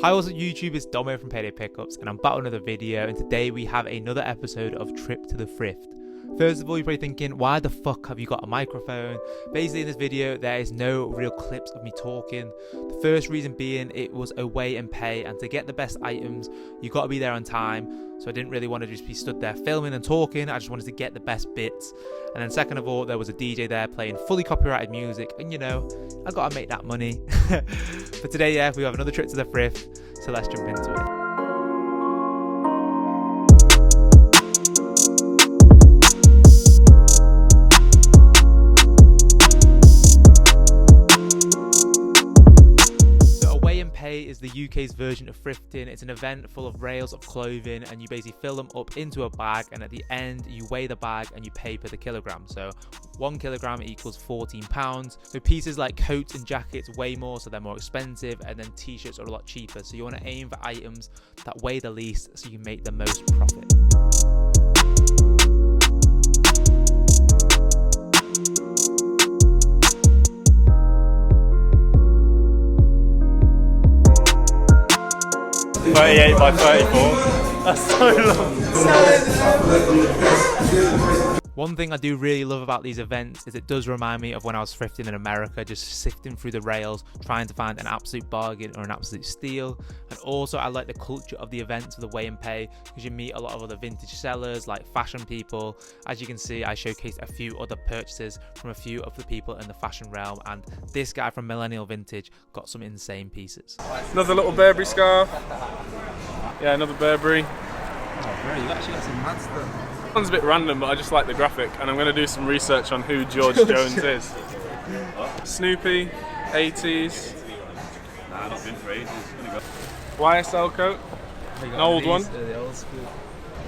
Hi, what's up YouTube, it's Domo from Payday Pickups and I'm back with another video, and today we have another episode of Trip to the Thrift. First of all, you're probably thinking, why the fuck have you got a microphone? Basically in this video there is no real clips of me talking. The first reason being it was a weigh and pay, and to get the best items you got to be there on time. So I didn't really want to just be stood there filming and talking, I just wanted to get the best bits. And then second of all, there was a DJ there playing fully copyrighted music, and you know, I gotta make that money. But today, yeah, we have another trip to the thrift, so let's jump into it. Is the UK's version of thrifting. It's an event full of rails of clothing, and you basically fill them up into a bag, and at the end you weigh the bag and you pay per the kilogram. So 1 kilogram equals £14. So pieces like coats and jackets weigh more, so they're more expensive, and then t-shirts are a lot cheaper. So you want to aim for items that weigh the least so you can make the most profit. .38 by 34. That's so long. One thing I do really love about these events is it does remind me of when I was thrifting in America, just sifting through the rails, trying to find an absolute bargain or an absolute steal. And also I like the culture of the events of the weigh and pay, because you meet a lot of other vintage sellers, like fashion people. As you can see, I showcased a few other purchases from a few of the people in the fashion realm, and this guy from Millennial Vintage got some insane pieces. Another little Burberry scarf. Yeah, another Burberry. Oh, bro, you actually got some mad stuff. One's a bit random, but I just like the graphic, and I'm going to do some research on who George Jones is. Snoopy, 80s. Nah, not been for ages. YSL coat, an old one. The old school.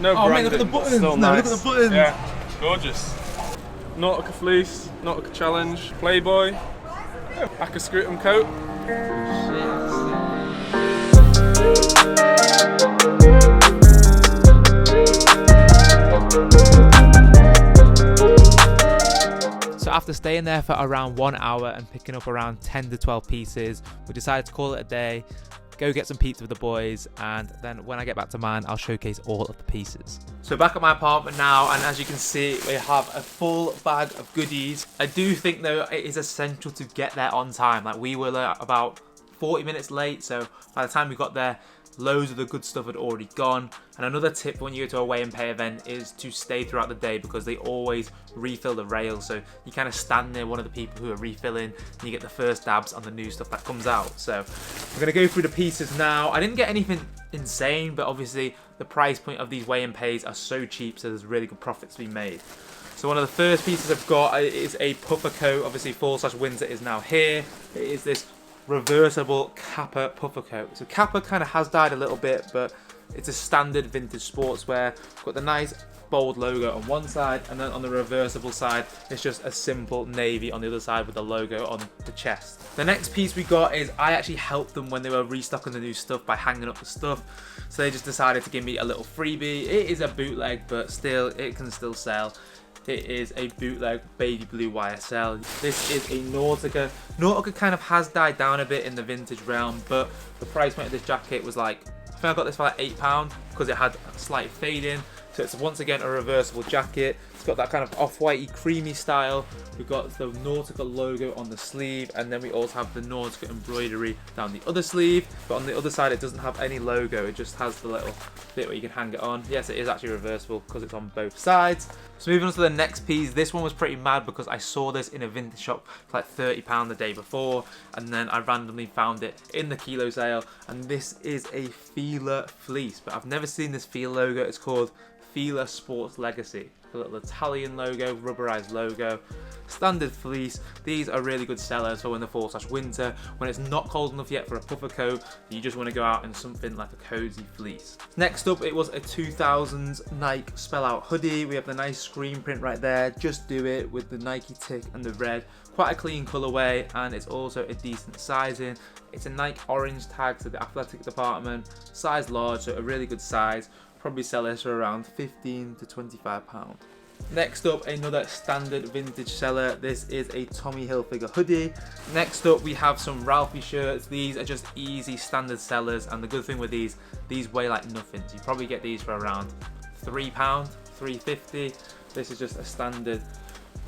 No branding. Mate, look at the buttons. Still No, nice. look at the buttons. Yeah, gorgeous. Nautica fleece, Nautica challenge, Playboy, Scrutum coat. So after staying there for around 1 hour and picking up around 10 to 12 pieces, we decided to call it a day, go get some pizza with the boys, and then when I get back to mine, I'll showcase all of the pieces. So back at my apartment now, and as you can see, we have a full bag of goodies. I do think though it is essential to get there on time. Like, we were about 40 minutes late, so by the time we got there, loads of the good stuff had already gone. And another tip when you go to a weigh and pay event is to stay throughout the day, because they always refill the rails, so you kind of stand near one of the people who are refilling and you get the first dabs on the new stuff that comes out. So we're going to go through the pieces now. I didn't get anything insane, but obviously the price point of these weigh and pays are so cheap, so there's really good profits to be made. So one of the first pieces I've got is a puffer coat. Obviously fall/winter is now here. It is this reversible Kappa puffer coat. So Kappa kind of has died a little bit, but it's a standard vintage sportswear. Got the nice bold logo on one side, and then on the reversible side it's just a simple navy on the other side with the logo on the chest. The next piece we got is, I actually helped them when they were restocking the new stuff by hanging up the stuff, so they just decided to give me a little freebie. It is a bootleg, but still, it can still sell. It is a bootleg baby blue YSL. This is a Nautica. Nautica kind of has died down a bit in the vintage realm, but the price point of this jacket was like, I think I got this for like £8 because it had a slight fade in. So it's once again a reversible jacket. It's got that kind of off-whitey creamy style. We've got the Nautica logo on the sleeve, and then we also have the Nautica embroidery down the other sleeve. But on the other side it doesn't have any logo, it just has the little bit where you can hang it on. Yes, it is actually reversible because it's on both sides. So moving on to the next piece, this one was pretty mad because I saw this in a vintage shop for like £30 the day before, and then I randomly found it in the kilo sale, and this is a Fila fleece, but I've never seen this Fila logo. It's called Fila Sports Legacy. A little Italian logo, rubberized logo, standard fleece. These are really good sellers for when the fall/winter, when it's not cold enough yet for a puffer coat, you just want to go out in something like a cozy fleece. Next up, it was a 2000s Nike spell out hoodie. We have the nice screen print right there, just do it, with the Nike tick and the red. Quite a clean colorway, and it's also a decent sizing. It's a Nike orange tag to the athletic department, size large, so a really good size. Probably sell this for around £15 to £25. Next up, another standard vintage seller. This is a Tommy Hilfiger hoodie. Next up, we have some Ralphie shirts. These are just easy standard sellers, and the good thing with these weigh like nothing. So you probably get these for around £3, £3.50. This is just a standard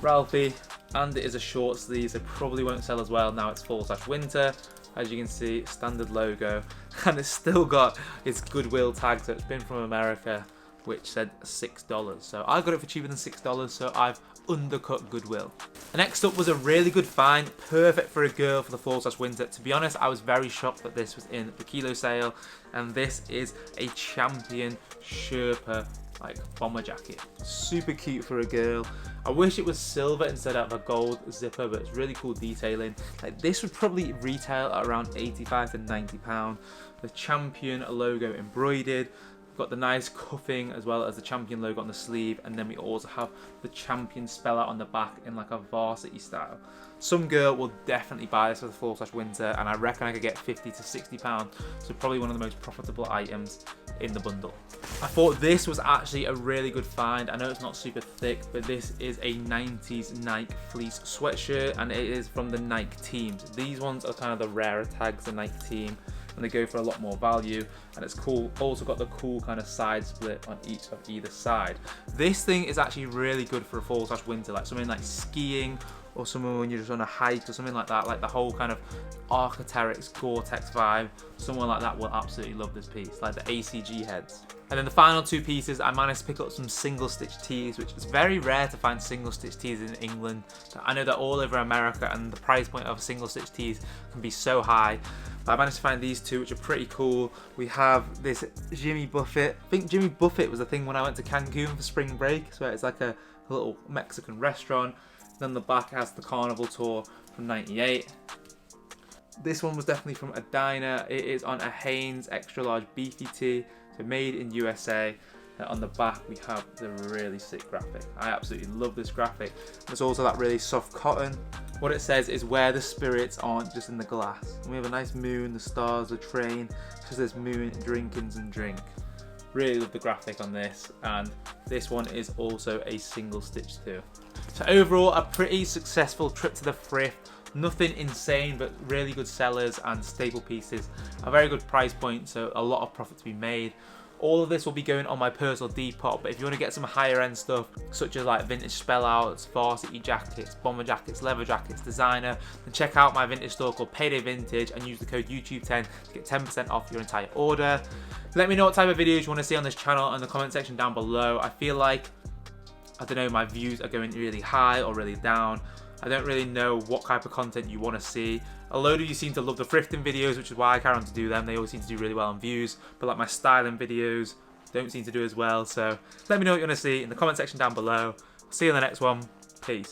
Ralphie, and it is a short sleeve, so probably won't sell as well now it's fall/winter. As you can see, standard logo, and it's still got its Goodwill tag, so it's been from America, which said $6. So I got it for cheaper than $6, so I've undercut Goodwill. Next up was a really good find, perfect for a girl for the fall/winter. To be honest, I was very shocked that this was in the kilo sale, and this is a Champion Sherpa like bomber jacket. Super cute for a girl. I wish it was silver instead of a gold zipper, but it's really cool detailing. Like, this would probably retail at around £85 to £90. The Champion logo embroidered. We've got the nice cuffing as well as the Champion logo on the sleeve, and then we also have the Champion spell out on the back in like a varsity style. Some girl will definitely buy this for the fall/winter, and I reckon I could get £50 to £60, so probably one of the most profitable items in the bundle. I thought this was actually a really good find. I know it's not super thick, but this is a 90s Nike fleece sweatshirt, and it is from the Nike teams. These ones are kind of the rarer tags, the Nike team, and they go for a lot more value, and it's cool. Also got the cool kind of side split on each of either side. This thing is actually really good for a fall/winter, like something like skiing, or somewhere when you're just on a hike or something like that, like the whole kind of Arc'teryx Gore-Tex vibe. Someone like that will absolutely love this piece, like the ACG heads. And then the final two pieces, I managed to pick up some single stitch tees, which is very rare to find single stitch tees in England. I know they're all over America, and the price point of single stitch tees can be so high. But I managed to find these two, which are pretty cool. We have this Jimmy Buffett. I think Jimmy Buffett was a thing when I went to Cancun for spring break, so it's like a little Mexican restaurant. Then the back has the Carnival tour from '98. This one was definitely from a diner. It is on a Hanes extra large beefy tee, so made in USA. On the back we have the really sick graphic. I absolutely love this graphic. There's also that really soft cotton. What it says is where the spirits aren't just in the glass. And we have a nice moon, the stars, the train. It just says moon, drinkins and drink. Really love the graphic on this, and this one is also a single stitch too. So overall, a pretty successful trip to the thrift. Nothing insane, but really good sellers and staple pieces. A very good price point, so a lot of profit to be made. All of this will be going on my personal Depop, but if you want to get some higher end stuff, such as like vintage spellouts, varsity jackets, bomber jackets, leather jackets, designer, then check out my vintage store called Payday Vintage and use the code YouTube10 to get 10% off your entire order. Let me know what type of videos you want to see on this channel in the comment section down below. I feel like, I don't know, my views are going really high or really down. I don't really know what type of content you want to see. A load of you seem to love the thrifting videos, which is why I carry on to do them. They always seem to do really well on views, but like my styling videos don't seem to do as well. So let me know what you want to see in the comment section down below. I'll see you in the next one. Peace.